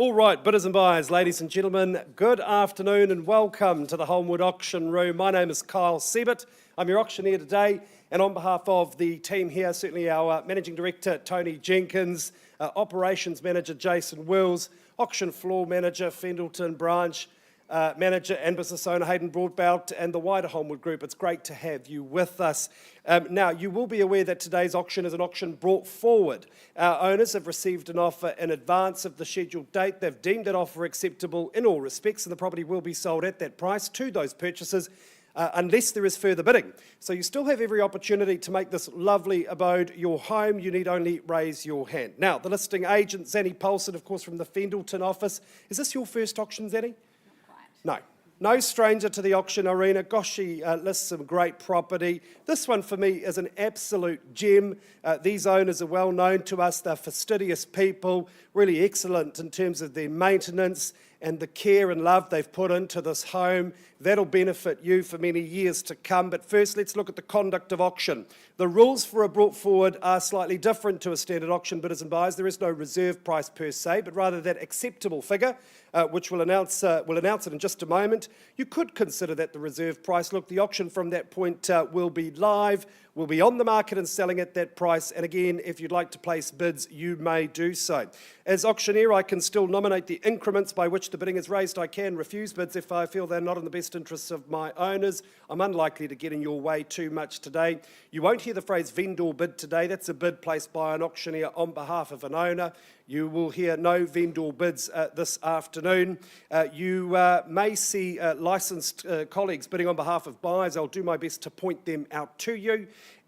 All right, bidders and buyers, ladies and gentlemen, good afternoon and welcome to the Holmwood Auction Room. My name is Kyle Siebert. I'm your auctioneer today, and on behalf of the team here, certainly our Managing Director, Tony Jenkins, Operations Manager, Jason Wills, Auction Floor Manager, Fendleton Branch, Manager and Business Owner, Hayden Broadbelt, and the wider Holmwood Group. It's great to have you with us. Now, you will be aware that today's auction is an auction brought forward. Our owners have received an offer in advance of the scheduled date. They've deemed that offer acceptable in all respects, and the property will be sold at that price to those purchasers unless there is further bidding. So you still have every opportunity to make this lovely abode your home. You need only raise your hand. Now, the listing agent, Zanny Paulson, of course, from the Fendleton office. Is this your first auction, Zanny? No. No stranger to the auction arena. Gosh, she lists some great property. This one for me is an absolute gem. These owners are well known to us. They're fastidious people, really excellent in terms of their maintenance and the care and love they've put into this home. That'll benefit you for many years to come. But first, let's look at the conduct of auction. The rules for a brought forward are slightly different to a standard auction, bidders and buyers. There is no reserve price per se, but rather that acceptable figure, which we'll announce it in just a moment. You could consider that the reserve price. Look, the auction from that point will be live. We'll be on the market and selling at that price. And again, if you'd like to place bids, you may do so. As auctioneer, I can still nominate the increments by which the bidding is raised. I can refuse bids if I feel they're not in the best interests of my owners. I'm unlikely to get in your way too much today. You won't hear the phrase vendor bid today. That's a bid placed by an auctioneer on behalf of an owner. You will hear no vendor bids this afternoon. You may see licensed colleagues bidding on behalf of buyers. I'll do my best to point them out to you.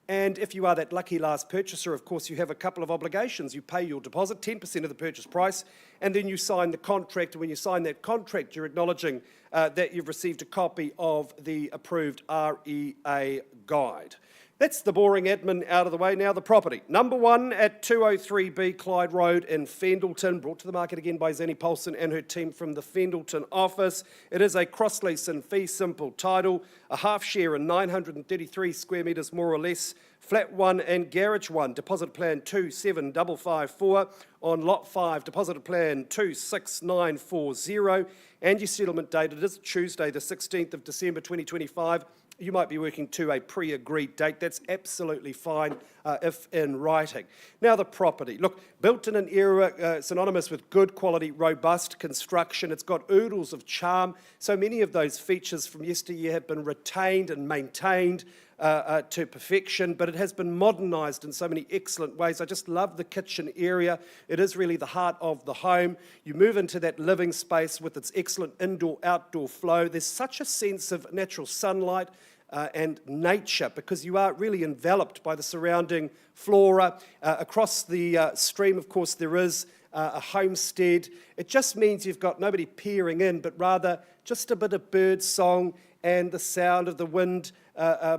And if you are that lucky last purchaser, of course, you have a couple of obligations. You pay your deposit, 10% of the purchase price, and then you sign the contract. And when you sign that contract, you're acknowledging that you've received a copy of the approved REA guide. That's the boring admin out of the way. Now the property. Number 1 at 203B Clyde Road in Fendleton, brought to the market again by Zanny Paulson and her team from the Fendleton office. It is a cross-lease and fee simple title, a half share in 933 square metres more or less, flat 1 and garage 1, deposit plan 27554 on lot 5, deposit plan 26940, and your settlement date, it is Tuesday the 16th of December 2025. You might be working to a pre-agreed date. That's absolutely fine if in writing. Now the property. Look, built in an era synonymous with good quality, robust construction. It's got oodles of charm. So many of those features from yesteryear have been retained and maintained to perfection, but it has been modernised in so many excellent ways. I just love the kitchen area. It is really the heart of the home. You move into that living space with its excellent indoor-outdoor flow. There's such a sense of natural sunlight and nature because you are really enveloped by the surrounding flora. Across the stream, of course, there is a homestead. It just means you've got nobody peering in, but rather just a bit of bird song and the sound of the wind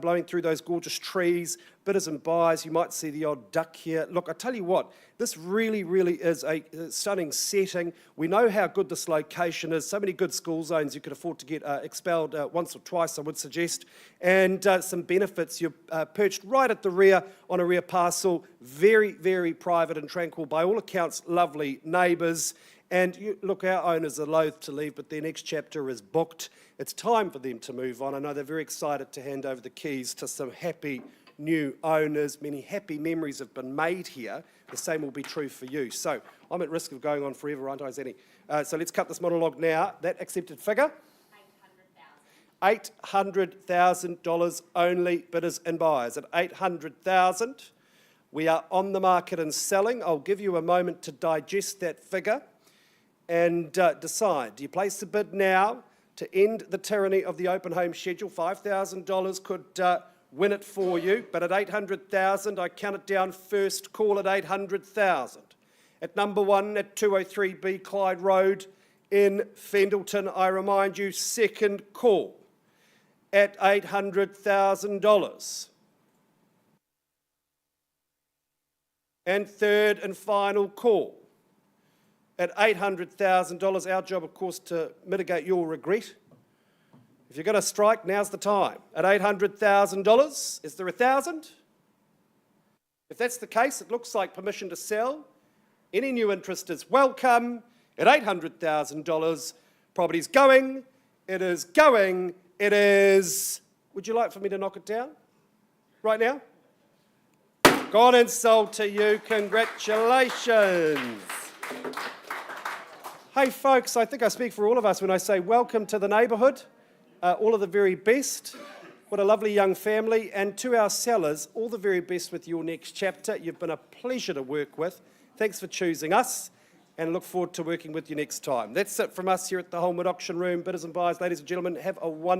blowing through those gorgeous trees. Bidders and buyers, you might see the odd duck here. Look, I tell you what, this really, really is a stunning setting. We know how good this location is. So many good school zones you could afford to get expelled once or twice, I would suggest. And some benefits. You're perched right at the rear on a rear parcel. Very, very private and tranquil. By all accounts, lovely neighbours. And look, our owners are loath to leave, but their next chapter is booked. It's time for them to move on. I know they're very excited to hand over the keys to some happy new owners. Many happy memories have been made here. The same will be true for you. So I'm at risk of going on forever, aren't I, Zanny? So let's cut this monologue now. That accepted figure? $800,000 only, bidders and buyers. At $800,000, we are on the market and selling. I'll give you a moment to digest that figure and decide. Do you place the bid now to end the tyranny of the open home schedule? $5,000 could win it for you, but at $800,000, I count it down first call at $800,000. At number 1 at 203B Clyde Road in Fendleton, I remind you, second call at $800,000. And third and final call at $800,000. Our job, of course, to mitigate your regret. If you're going to strike, now's the time. At $800,000, is there 1,000? If that's the case, it looks like permission to sell. Any new interest is welcome. at $800,000. Property's going, it is going, it is... Would you like for me to knock it down right now? Gone and sold to you. Congratulations. Hey folks, I think I speak for all of us when I say welcome to the neighbourhood. All of the very best. What a lovely young family. And to our sellers, all the very best with your next chapter. You've been a pleasure to work with. Thanks for choosing us, and look forward to working with you next time. That's it from us here at the Holmwood Auction Room. Bidders and buyers, ladies and gentlemen, have a wonderful